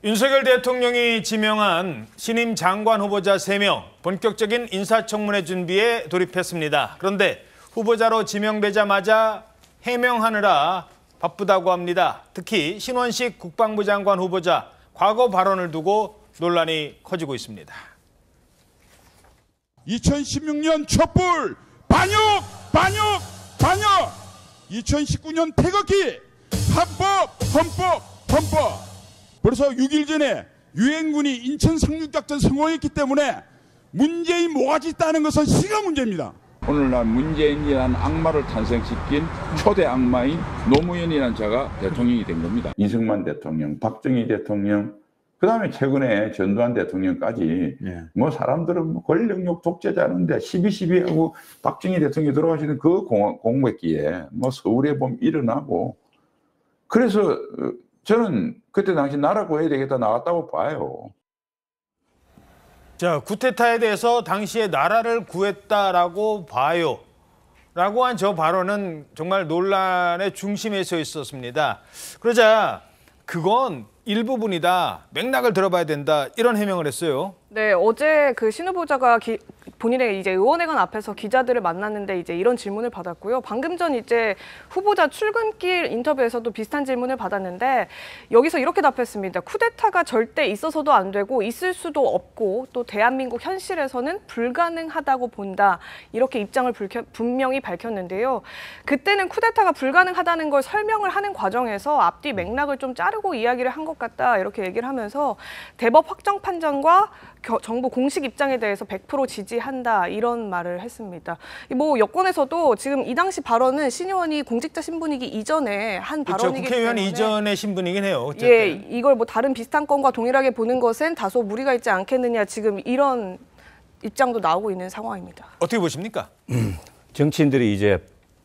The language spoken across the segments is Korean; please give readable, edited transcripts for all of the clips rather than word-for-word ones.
윤석열 대통령이 지명한 신임 장관 후보자 3명, 본격적인 인사청문회 준비에 돌입했습니다. 그런데 후보자로 지명되자마자 해명하느라 바쁘다고 합니다. 특히 신원식 국방부 장관 후보자 과거 발언을 두고 논란이 커지고 있습니다. 2016년 촛불 반역! 2019년 태극기 헌법. 벌써 6일 전에 유엔군이 인천 상륙작전 성공했기 때문에 문재인 모가지 있다는 것은 시가 문제입니다. 오늘날 문재인이라는 악마를 탄생시킨 초대 악마인 노무현이라는 자가 대통령이 된 겁니다. 이승만 대통령, 박정희 대통령, 그 다음에 최근에 전두환 대통령까지 뭐 사람들은 권력욕 독재자는데 12.12하고 박정희 대통령이 돌아가시는 그 공백기에 뭐 서울에 보면 일어나고, 그래서 저는 그때 당시 나라 구해야 되겠다 나왔다고 봐요. 자, 쿠데타에 대해서 당시에 나라를 구했다라고 봐요. 라고 한 저 발언은 정말 논란의 중심에 서 있었습니다. 그러자 그건 일부분이다, 맥락을 들어봐야 된다, 이런 해명을 했어요. 네, 어제 그 신 후보자가 본인의 이제 의원회관 앞에서 기자들을 만났는데 이제 이런 질문을 받았고요. 방금 전 이제 후보자 출근길 인터뷰에서도 비슷한 질문을 받았는데 여기서 이렇게 답했습니다. 쿠데타가 절대 있어서도 안 되고 있을 수도 없고 또 대한민국 현실에서는 불가능하다고 본다. 이렇게 입장을 분명히 밝혔는데요. 그때는 쿠데타가 불가능하다는 걸 설명을 하는 과정에서 앞뒤 맥락을 좀 자르고 이야기를 한 것 같다. 이렇게 얘기를 하면서 대법 확정 판정과 정부 공식 입장에 대해서 100% 지지한다, 이런 말을 했습니다. 뭐 여권에서도 지금 이 당시 발언은 신 의원이 공직자 신분이기 이전에 한 발언이기 국회의원 때문에 이전의 신분이긴 해요. 어쨌든. 예, 이걸 뭐 다른 비슷한 건과 동일하게 보는 것은 다소 무리가 있지 않겠느냐, 지금 이런 입장도 나오고 있는 상황입니다. 어떻게 보십니까? 정치인들이 이제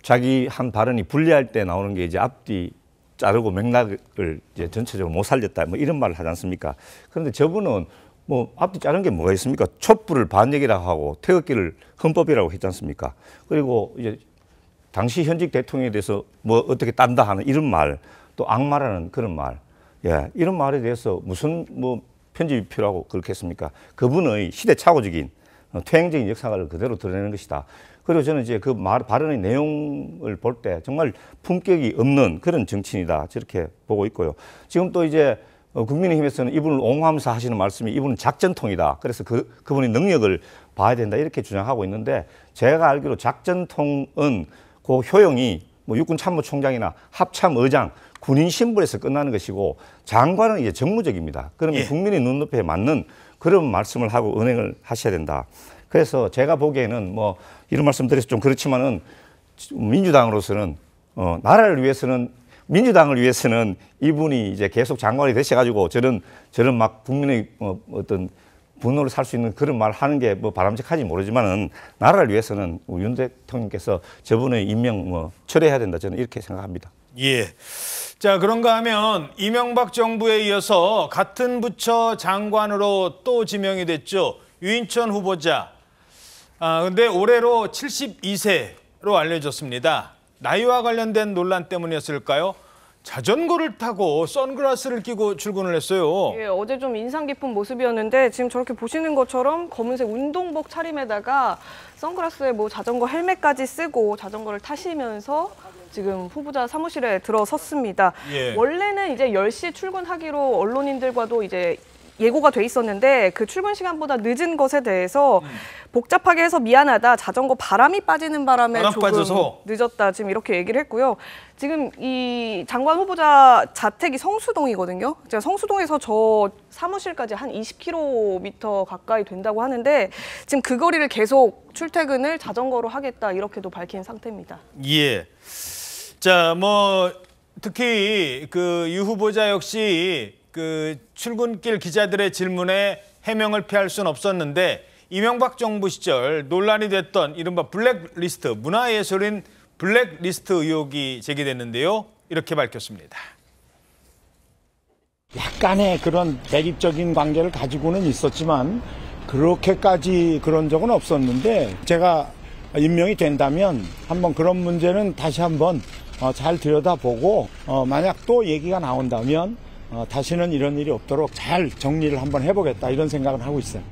자기 한 발언이 불리할 때 나오는 게 이제 앞뒤 자르고 맥락을 이제 전체적으로 못 살렸다, 뭐 이런 말을 하지 않습니까? 그런데 저분은 뭐 앞뒤 자른 게 뭐가 있습니까? 촛불을 반역이라고 하고 태극기를 헌법이라고 했지 않습니까? 그리고 이제 당시 현직 대통령에 대해서 뭐 어떻게 딴다 하는 이런 말, 또 악마라는 그런 말, 이런 말에 대해서 무슨 뭐 편집이 필요하고 그렇게 했습니까? 그분의 시대착오적인 퇴행적인 역사를 그대로 드러내는 것이다. 그리고 저는 이제 그 발언의 내용을 볼 때 정말 품격이 없는 그런 정치인이다, 저렇게 보고 있고요. 지금 또 이제 국민의힘에서는 이분을 옹호하면서 하시는 말씀이 이분은 작전통이다. 그래서 그분의 능력을 봐야 된다, 이렇게 주장하고 있는데, 제가 알기로 작전통은 그 효용이 뭐 육군참모총장이나 합참의장, 군인 신분에서 끝나는 것이고, 장관은 이제 정무적입니다. 그러면 국민의 눈높이에 맞는 그런 말씀을 하고 은행을 하셔야 된다. 그래서 제가 보기에는 뭐 이런 말씀 드려서 좀 그렇지만은 민주당으로서는 나라를 위해서는, 민주당을 위해서는 이분이 이제 계속 장관이 되셔가지고 저런 막 국민의 어떤 분노를 살 수 있는 그런 말 하는 게 뭐 바람직한지 모르지만은 나라를 위해서는 윤 대통령께서 저분의 임명 뭐 철회해야 된다, 저는 이렇게 생각합니다. 예. 자, 그런가 하면 이명박 정부에 이어서 같은 부처 장관으로 또 지명이 됐죠. 유인천 후보자. 근데 올해로 72세로 알려졌습니다. 나이와 관련된 논란 때문이었을까요? 자전거를 타고 선글라스를 끼고 출근을 했어요. 예, 어제 좀 인상 깊은 모습이었는데 지금 저렇게 보시는 것처럼 검은색 운동복 차림에다가 선글라스에 뭐 자전거 헬멧까지 쓰고 자전거를 타시면서 지금 후보자 사무실에 들어섰습니다. 원래는 이제 10시 출근하기로 언론인들과도 이제 예고가 돼 있었는데 그 출근 시간보다 늦은 것에 대해서 복잡하게 해서 미안하다, 자전거 바람이 빠지는 바람에 조금 빠져서 늦었다, 지금 이렇게 얘기를 했고요. 지금 이 장관 후보자 자택이 성수동이거든요. 제가 성수동에서 저 사무실까지 한 20km 가까이 된다고 하는데 지금 그 거리를 계속 출퇴근을 자전거로 하겠다, 이렇게도 밝힌 상태입니다. 예. 자, 뭐 특히 그 유 후보자 역시 그 출근길 기자들의 질문에 해명을 피할 수는 없었는데, 이명박 정부 시절 논란이 됐던 이른바 블랙리스트, 문화예술인 블랙리스트 의혹이 제기됐는데요. 이렇게 밝혔습니다. 약간의 그런 대립적인 관계를 가지고는 있었지만 그렇게까지 그런 적은 없었는데, 제가 임명이 된다면 한번 그런 문제는 다시 한번 잘 들여다보고 만약 또 얘기가 나온다면 다시는 이런 일이 없도록 잘 정리를 한번 해보겠다 이런 생각을 하고 있어요.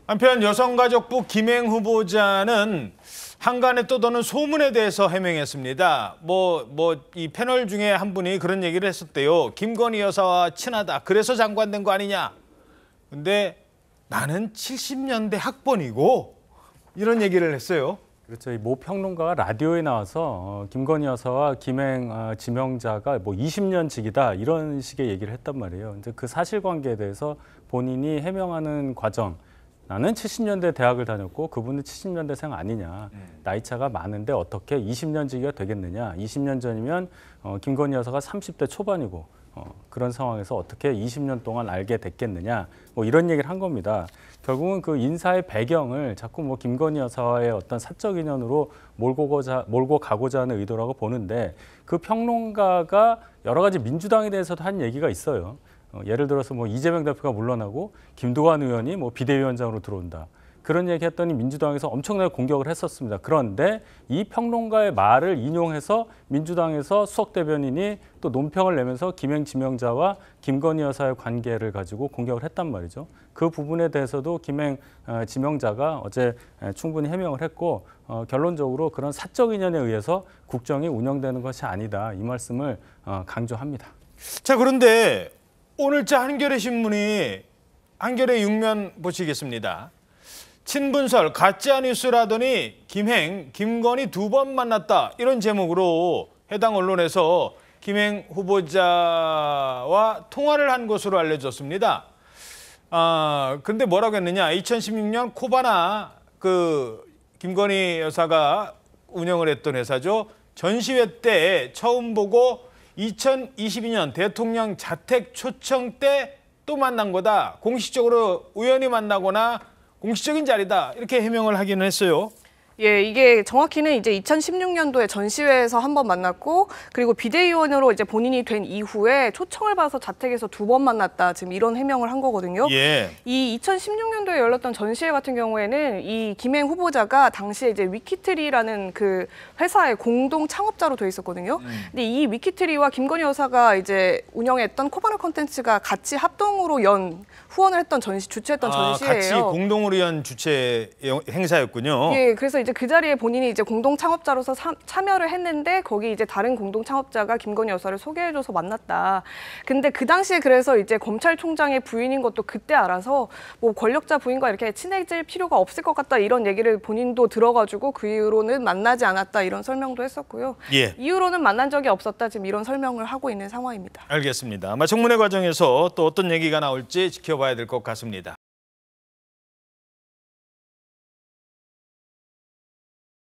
한편 여성가족부 김행 후보자는 한간에 떠도는 소문에 대해서 해명했습니다. 이 패널 중에 한 분이 그런 얘기를 했었대요. 김건희 여사와 친하다. 그래서 장관된 거 아니냐. 근데 나는 70년대 학번이고 이런 얘기를 했어요. 그렇죠. 이 모 평론가가 라디오에 나와서 김건희 여사와 김행 지명자가 20년 직이다 이런 식의 얘기를 했단 말이에요. 이제 그 사실관계에 대해서 본인이 해명하는 과정. 나는 70년대 대학을 다녔고 그분은 70년대생 아니냐. 나이 차가 많은데 어떻게 20년 지기가 되겠느냐. 20년 전이면 김건희 여사가 30대 초반이고 그런 상황에서 어떻게 20년 동안 알게 됐겠느냐. 이런 얘기를 한 겁니다. 결국은 그 인사의 배경을 자꾸 김건희 여사와의 어떤 사적 인연으로 몰고 가고자 하는 의도라고 보는데 그 평론가가 여러 가지 민주당에 대해서도 한 얘기가 있어요. 예를 들어서 이재명 대표가 물러나고 김두관 의원이 비대위원장으로 들어온다. 그런 얘기 했더니 민주당에서 엄청나게 공격을 했었습니다. 그런데 이 평론가의 말을 인용해서 민주당에서 수석 대변인이 또 논평을 내면서 김행 지명자와 김건희 여사의 관계를 가지고 공격을 했단 말이죠. 그 부분에 대해서도 김행 지명자가 어제 충분히 해명을 했고 결론적으로 그런 사적 인연에 의해서 국정이 운영되는 것이 아니다. 이 말씀을 강조합니다. 자, 그런데 오늘자 한겨레 신문이 한겨레 6면 보시겠습니다. 친분설, 가짜 뉴스라더니 김행, 김건희 2번 만났다. 이런 제목으로 해당 언론에서 김행 후보자와 통화를 한 것으로 알려졌습니다. 근데 뭐라고 했느냐. 2016년 코바나 김건희 여사가 운영을 했던 회사죠. 전시회 때 처음 보고 2022년 대통령 자택 초청 때 또 만난 거다. 공식적으로 우연히 만나거나 공식적인 자리다. 이렇게 해명을 하기는 했어요. 예, 이게 정확히는 이제 2016년도에 전시회에서 한 번 만났고 그리고 비대위원으로 이제 본인이 된 이후에 초청을 받아서 자택에서 2번 만났다. 지금 이런 해명을 한 거거든요. 예. 이 2016년도에 열렸던 전시회 같은 경우에는 이 김행 후보자가 당시에 이제 위키트리라는 그 회사의 공동 창업자로 돼 있었거든요. 근데 이 위키트리와 김건희 여사가 이제 운영했던 코바나 콘텐츠가 같이 합동으로 후원을 했던 주최했던 전시회예요. 같이 공동으로 연 주최 행사였군요. 예, 그래서 이제 그 자리에 본인이 이제 공동 창업자로서 참여를 했는데 거기 이제 다른 공동 창업자가 김건희 여사를 소개해줘서 만났다. 근데 그 당시에 그래서 이제 검찰총장의 부인인 것도 그때 알아서 권력자 부인과 이렇게 친해질 필요가 없을 것 같다 이런 얘기를 본인도 들어가지고 그 이후로는 만나지 않았다 이런 설명도 했었고요. 예. 이후로는 만난 적이 없었다 지금 이런 설명을 하고 있는 상황입니다. 알겠습니다. 아마 청문회 과정에서 또 어떤 얘기가 나올지 지켜봐야 될 것 같습니다.